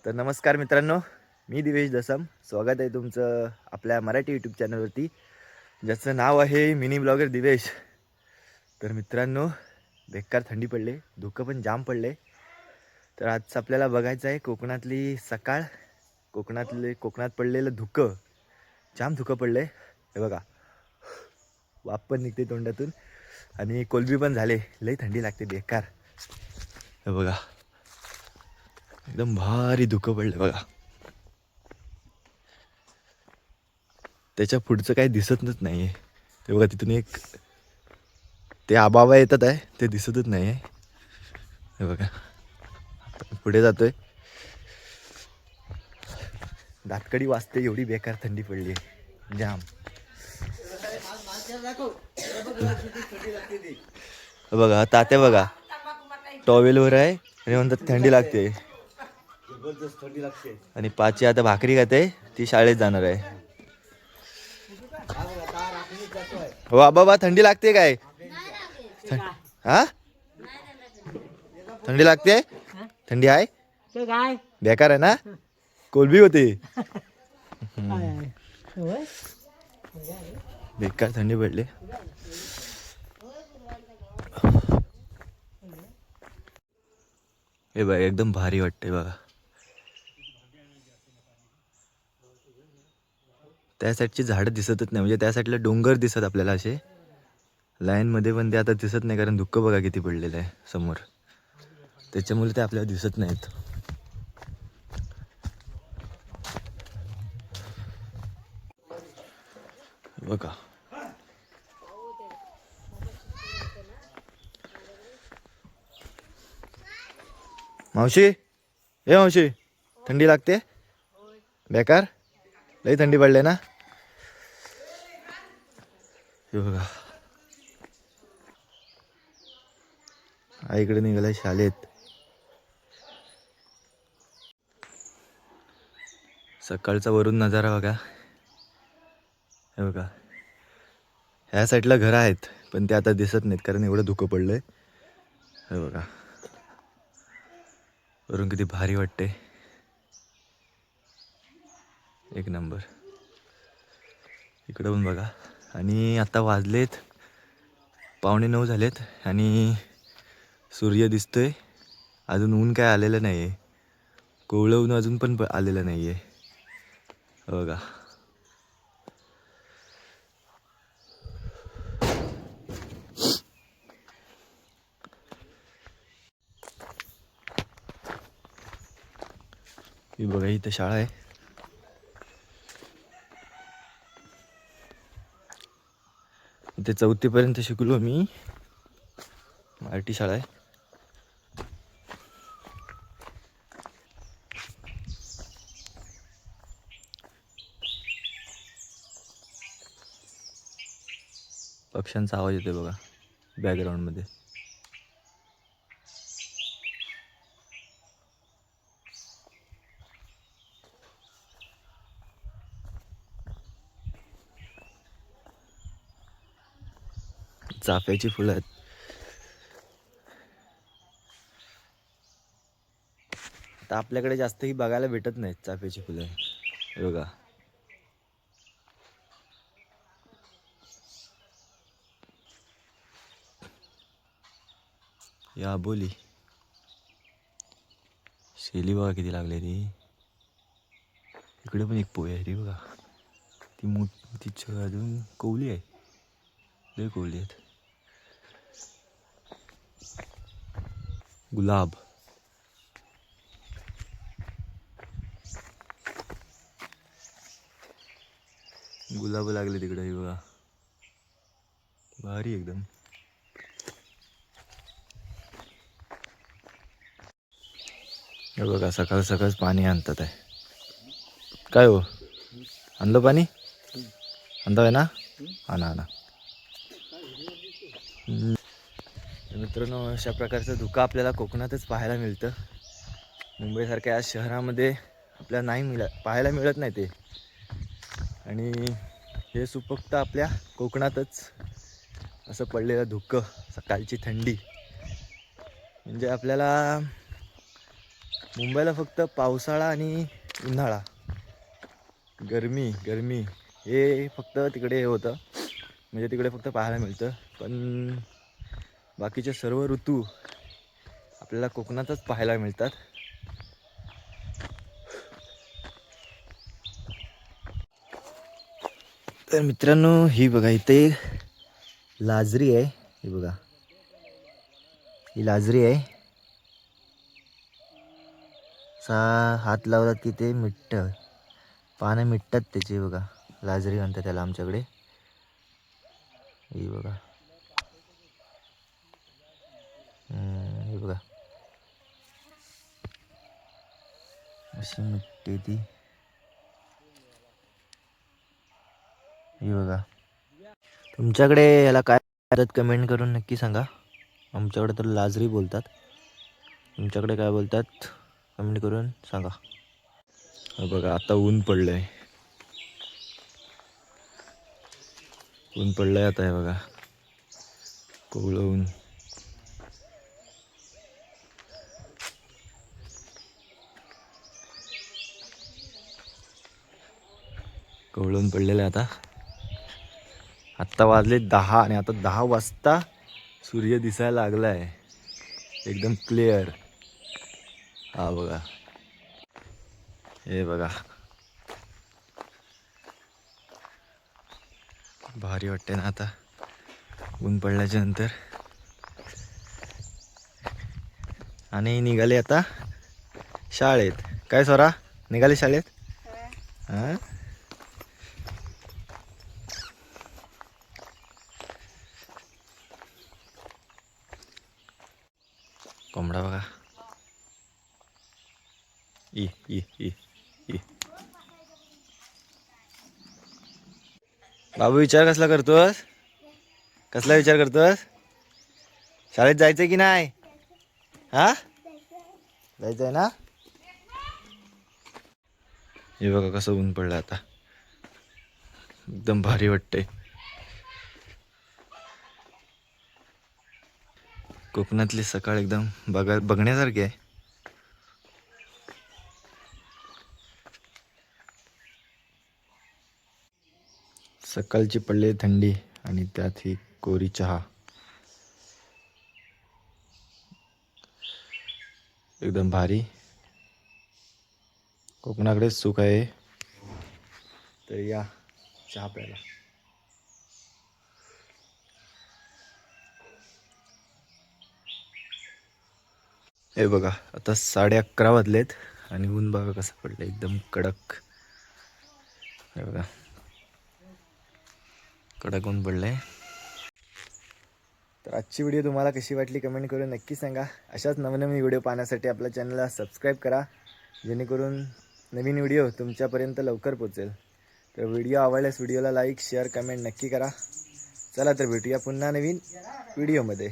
तर नमस्कार मित्रांनो, मी दिवेश दसम. स्वागत आहे तुमचं आपल्या मराठी यूट्यूब चॅनलवरती, ज्याचं नाव आहे मिनी ब्लॉगर दिवेश. तर मित्रांनो, बेकार थंडी पडले, धुकं पण जाम पडले. तर आज आपल्याला बघायचं आहे कोकणातली सकाळ, कोकणात पडलेलं धुकं. जाम धुकं पडले. हे बघा, वाफ पण निघते तोंडातून आणि कोलबी पण झाले. लई थंडी लागते बेकार. हे बघा, एकदम भारी धुकं पडले बघा. त्याच्या पुढचं काही दिसतच नाही आहे. ते बघा, तिथून एक ते आबाबा येतात आहे, ते दिसतच नाही आहे. हे बघा, पुढे जातोय. दातकडी वाजते, एवढी बेकार थंडी पडली आहे जाम. बघा तात्या बघा, टॉवेलवर आहे आणि म्हणतात थंडी लागते. जबरदस्त थंडी लागते. आणि पाची आता भाकरी खाते, ती शाळेत जाणार आहे. हो आबाबा, थंडी लागते काय? हा, थंडी लागते. थंडी आहे, बेकार आहे ना. कोलबी होते. बेकार थंडी पडली. हे बघा, एकदम भारी वाटते बघा. त्या साईडची झाडं दिसतच नाही, म्हणजे त्या साईडला डोंगर दिसत आपल्याला असे लाईन मध्ये, पण ते आता दिसत नाही कारण धुकं बघा किती पडलेलं आहे समोर. त्याच्यामुळे ते आपल्याला दिसत नाहीत. बघा, मावशी, ए मावशी, थंडी लागते बेकार. लई थंडी पडले ना. हे बघा, आईकडे निघालाय शाळेत. सकाळचा वरून नजारा बघा. हे बघा, ह्या साईडला घरं आहेत पण ते आता दिसत नाहीत कारण एवढं धुकं पडलंय. हे बघा, वरून किती भारी वाटते, एक नंबर. इकडं पण बघा. आणि आता वाजलेत 8:45 झालेत आणि सूर्य दिसतोय. अजून ऊन काय आलेलं नाही आहे, कोवळं ऊन अजून पण आलेलं नाही आहे. बघा, ही बघा, इथं शाळा आहे. इथे 4थी पर्यंत शिकलो मी. मराठी शाळा आहे. पक्ष्यांचा आवाज येतोय बघा बॅकग्राऊंड मध्ये. चाफ्याची फुलं आहेत. आता आपल्याकडे जास्तही बघायला भेटत नाहीत चाफ्याची फुलं. हे बघा, या बोली शेली बघा किती लागले ती. इकडे पण एक पोय आहे रे बघा, ती मोठी अजून कोवली आहे. लय कोवली आहेत. गुलाब, गुलाब लागले तिकडे. हे बघा, भारी एकदम. हे बघा, सकाळ सकाळच पाणी आणतात आहे. काय हो, आणलं पाणी? आणतं आहे ना. आणा आणा. मित्रांनो, अशा प्रकारचं धुकं आपल्याला कोकणातच पाहायला मिळतं. मुंबईसारख्या या शहरामध्ये आपल्याला नाही पाहायला मिळत नाही ते. आणि हे फक्त आपल्या कोकणातच असं पडलेलं धुकं, सकाळची थंडी, म्हणजे आपल्याला मुंबईला फक्त पावसाळा आणि उन्हाळा, गरमी हे फक्त तिकडे हे होतं, म्हणजे तिकडे फक्त पाहायला मिळतं. पण बाकीचे सर्व ऋतू आपल्याला कोकणातच पाहायला मिळतात. तर मित्रांनो, ही बघा इथे लाजरी आहे. ही बघा, ही लाजरी आहे. हात लावलात की ते मिठ्ठं, पानं मिटतात त्याची. बघा, लाजरी म्हणतात त्याला आमच्याकडे. ही बघा, ही बघा अशी मिटते ती. ही बघा. तुमच्याकडे याला काय बोलतात कमेंट करून नक्की सांगा. आमच्याकडे तर लाजरी बोलतात. तुमच्याकडे काय बोलतात कमेंट करून सांगा. बघा, आता ऊन पडलंय. ऊन पडलंय आता. हे बघा, कोवळं ऊन. कोवळं ऊन पडलेलं आहे आता. आत्ता वाजले 10 आणि आता 10 वाजता सूर्य दिसायला लागलाय एकदम क्लिअर. हा बघा, हे बघा, भारी वाटते ना आता ऊन पडल्याच्या नंतर. आणि निघाले आता शाळेत. काय स्वरा, निघाले शाळेत? हा, कोंबडा बघा. ई ई ई ई. बाबू, विचार कसला करतोस? कसला विचार करतोस? शाळेत जायचंय की नाही? हा, जायचंय ना. हे बघा कसं ऊन पडलं आता, एकदम भारी वाटते. कोकणातली सकाळ एकदम बघण्यासारखी आहे. सकाळची पडली थंडी आणि त्यात ही कोरी चहा, एकदम भारी. कोकणाकडेच सुख आहे. तर या चहा प्यायला. हे बघा, आता 11:30 वाजलेत आणि ऊन बघा कसं पडलं, एकदम कडक. हे बघा, कडक ऊन पडलंय. तर आजची व्हिडिओ तुम्हाला कशी वाटली कमेंट करून नक्की सांगा. अशाच नवनवीन व्हिडिओ पाहण्यासाठी आपल्या चॅनलला सबस्क्राईब करा, जेणेकरून नवीन व्हिडिओ तुमच्यापर्यंत लवकर पोहोचेल. तर व्हिडिओ आवडल्यास व्हिडिओला लाईक शेअर कमेंट नक्की करा. चला तर भेटूया पुन्हा नवीन व्हिडिओमध्ये.